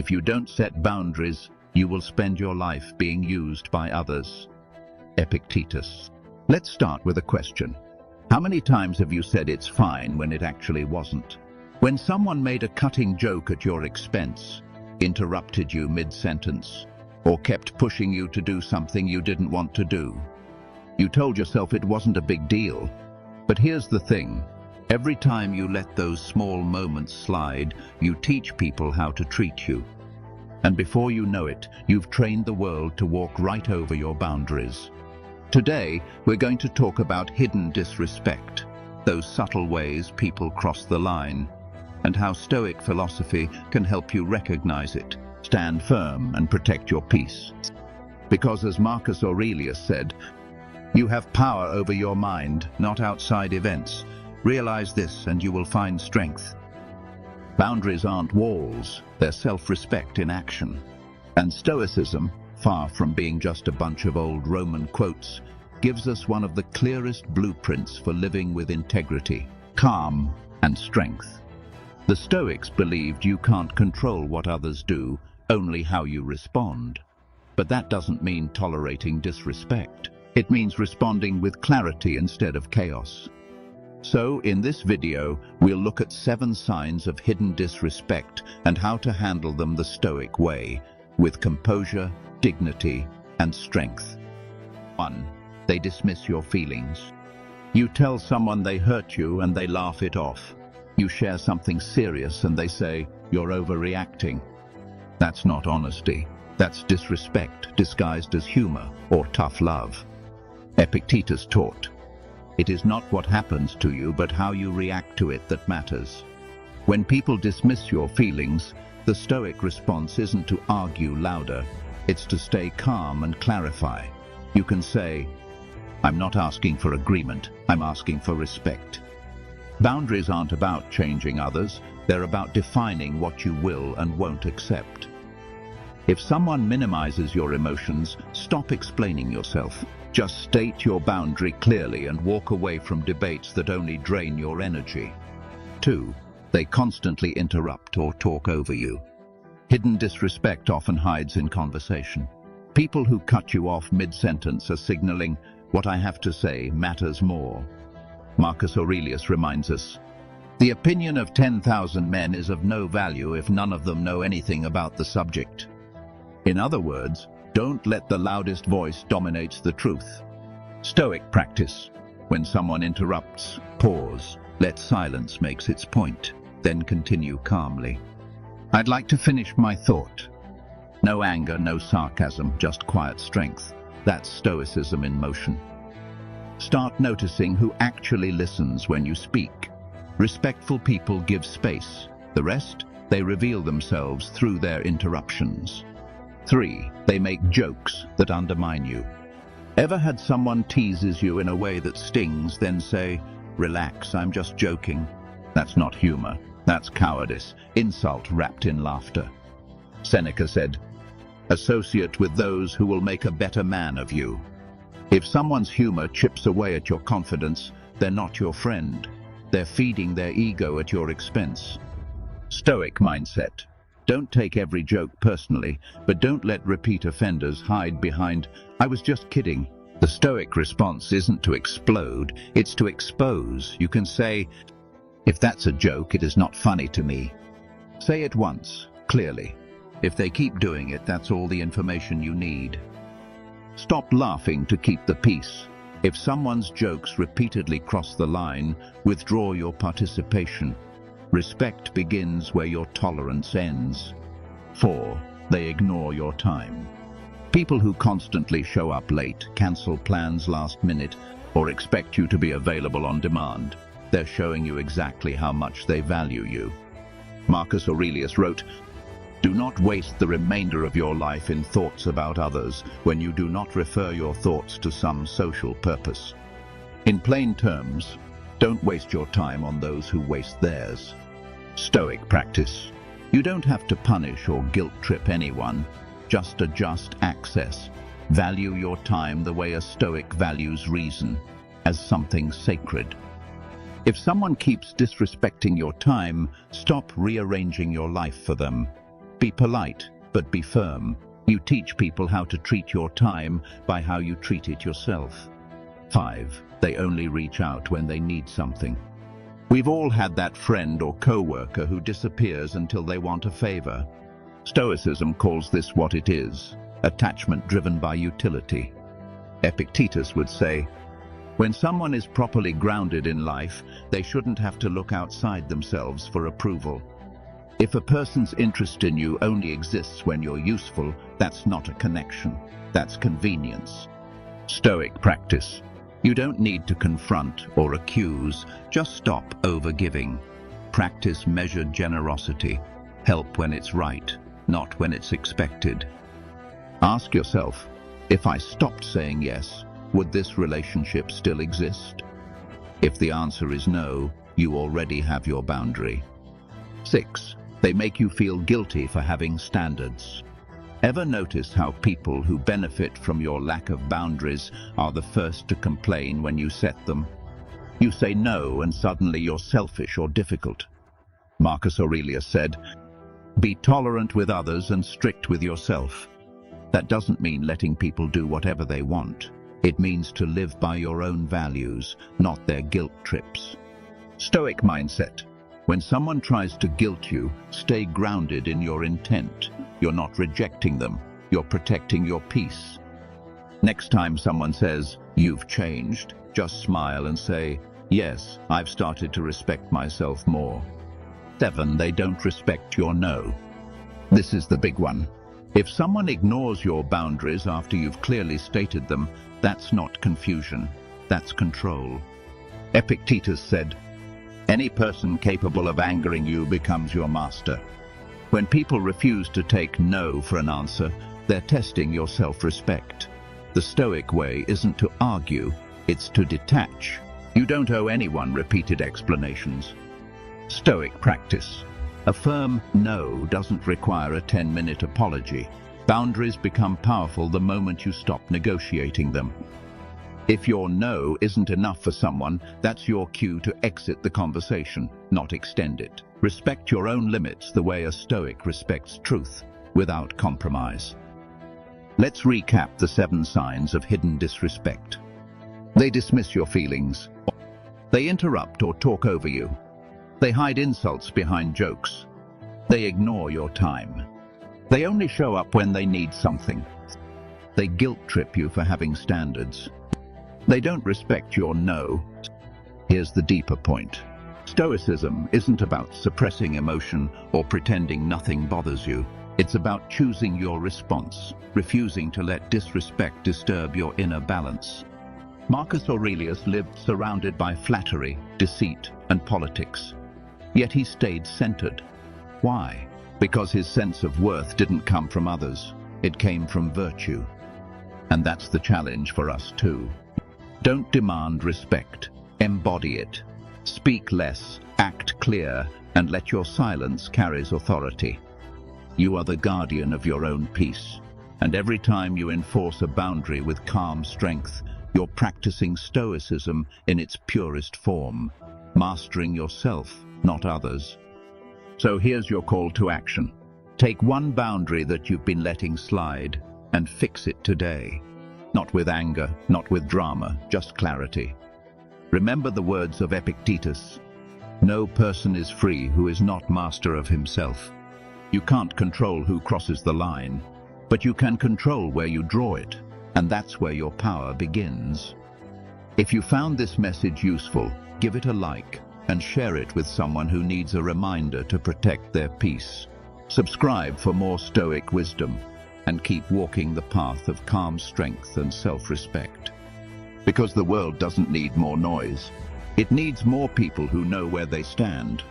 If you don't set boundaries, you will spend your life being used by others. Epictetus. Let's start with a question. How many times have you said it's fine when it actually wasn't? When someone made a cutting joke at your expense, interrupted you mid-sentence, or kept pushing you to do something you didn't want to do, you told yourself it wasn't a big deal. But here's the thing. Every time you let those small moments slide, you teach people how to treat you. And before you know it, you've trained the world to walk right over your boundaries. Today, we're going to talk about hidden disrespect, those subtle ways people cross the line, and how Stoic philosophy can help you recognize it, stand firm, and protect your peace. Because as Marcus Aurelius said, you have power over your mind, not outside events. Realize this and you will find strength. Boundaries aren't walls, they're self-respect in action. And Stoicism, far from being just a bunch of old Roman quotes, gives us one of the clearest blueprints for living with integrity, calm, and strength. The Stoics believed you can't control what others do, only how you respond. But that doesn't mean tolerating disrespect. It means responding with clarity instead of chaos. So, in this video, we'll look at 7 signs of hidden disrespect and how to handle them the Stoic way, with composure, dignity, and strength. 1. They dismiss your feelings. You tell someone they hurt you and they laugh it off. You share something serious and they say, "You're overreacting." That's not honesty. That's disrespect disguised as humor or tough love. Epictetus taught, "It is not what happens to you, but how you react to it that matters." When people dismiss your feelings, the Stoic response isn't to argue louder, it's to stay calm and clarify. You can say, "I'm not asking for agreement, I'm asking for respect." Boundaries aren't about changing others, they're about defining what you will and won't accept. If someone minimizes your emotions, stop explaining yourself. Just state your boundary clearly and walk away from debates that only drain your energy. 2. They constantly interrupt or talk over you. Hidden disrespect often hides in conversation. People who cut you off mid-sentence are signaling, "What I have to say matters more." Marcus Aurelius reminds us, "The opinion of 10,000 men is of no value if none of them know anything about the subject." In other words, don't let the loudest voice dominate the truth. Stoic practice. When someone interrupts, pause, let silence make its point, then continue calmly. I'd like to finish my thought. No anger, no sarcasm, just quiet strength. That's Stoicism in motion. Start noticing who actually listens when you speak. Respectful people give space. The rest, they reveal themselves through their interruptions. 3. They make jokes that undermine you. Ever had someone teases you in a way that stings, then say, "Relax, I'm just joking"? That's not humor. That's cowardice, insult wrapped in laughter. Seneca said, "Associate with those who will make a better man of you." If someone's humor chips away at your confidence, they're not your friend. They're feeding their ego at your expense. Stoic mindset. Don't take every joke personally, but don't let repeat offenders hide behind, "I was just kidding." The Stoic response isn't to explode, it's to expose. You can say, "If that's a joke, it is not funny to me." Say it once, clearly. If they keep doing it, that's all the information you need. Stop laughing to keep the peace. If someone's jokes repeatedly cross the line, withdraw your participation. Respect begins where your tolerance ends. 4. They ignore your time. People who constantly show up late, cancel plans last minute, or expect you to be available on demand, they're showing you exactly how much they value you. Marcus Aurelius wrote, "Do not waste the remainder of your life in thoughts about others when you do not refer your thoughts to some social purpose." In plain terms, don't waste your time on those who waste theirs. Stoic practice. You don't have to punish or guilt-trip anyone, just adjust access. Value your time the way a Stoic values reason, as something sacred. If someone keeps disrespecting your time, stop rearranging your life for them. Be polite, but be firm. You teach people how to treat your time by how you treat it yourself. 5. They only reach out when they need something. We've all had that friend or co-worker who disappears until they want a favor. Stoicism calls this what it is, attachment driven by utility. Epictetus would say, when someone is properly grounded in life, they shouldn't have to look outside themselves for approval. If a person's interest in you only exists when you're useful, that's not a connection, that's convenience. Stoic practice. You don't need to confront or accuse, just stop overgiving. Practice measured generosity. Help when it's right, not when it's expected. Ask yourself, if I stopped saying yes, would this relationship still exist? If the answer is no, you already have your boundary. 6. They make you feel guilty for having standards. Ever notice how people who benefit from your lack of boundaries are the first to complain when you set them? You say no and suddenly you're selfish or difficult. Marcus Aurelius said, "Be tolerant with others and strict with yourself." That doesn't mean letting people do whatever they want. It means to live by your own values, not their guilt trips. Stoic mindset. When someone tries to guilt you, stay grounded in your intent. You're not rejecting them, you're protecting your peace. Next time someone says, "You've changed," just smile and say, "Yes, I've started to respect myself more." 7. They don't respect your no. This is the big one. If someone ignores your boundaries after you've clearly stated them, that's not confusion, that's control. Epictetus said, "Any person capable of angering you becomes your master." When people refuse to take no for an answer, they're testing your self-respect. The Stoic way isn't to argue, it's to detach. You don't owe anyone repeated explanations. Stoic practice. A firm no doesn't require a 10-minute apology. Boundaries become powerful the moment you stop negotiating them. If your no isn't enough for someone, that's your cue to exit the conversation, not extend it. Respect your own limits the way a Stoic respects truth, without compromise. Let's recap the 7 signs of hidden disrespect. They dismiss your feelings. They interrupt or talk over you. They hide insults behind jokes. They ignore your time. They only show up when they need something. They guilt trip you for having standards. They don't respect your no. Here's the deeper point. Stoicism isn't about suppressing emotion or pretending nothing bothers you. It's about choosing your response, refusing to let disrespect disturb your inner balance. Marcus Aurelius lived surrounded by flattery, deceit, and politics. Yet he stayed centered. Why? Because his sense of worth didn't come from others. It came from virtue. And that's the challenge for us too. Don't demand respect. Embody it. Speak less, act clear, and let your silence carry authority. You are the guardian of your own peace. And every time you enforce a boundary with calm strength, you're practicing Stoicism in its purest form, mastering yourself, not others. So here's your call to action. Take one boundary that you've been letting slide and fix it today. Not with anger, not with drama, just clarity. Remember the words of Epictetus. No person is free who is not master of himself. You can't control who crosses the line, but you can control where you draw it, and that's where your power begins. If you found this message useful, give it a like and share it with someone who needs a reminder to protect their peace. Subscribe for more Stoic wisdom and keep walking the path of calm strength and self-respect. Because the world doesn't need more noise. It needs more people who know where they stand.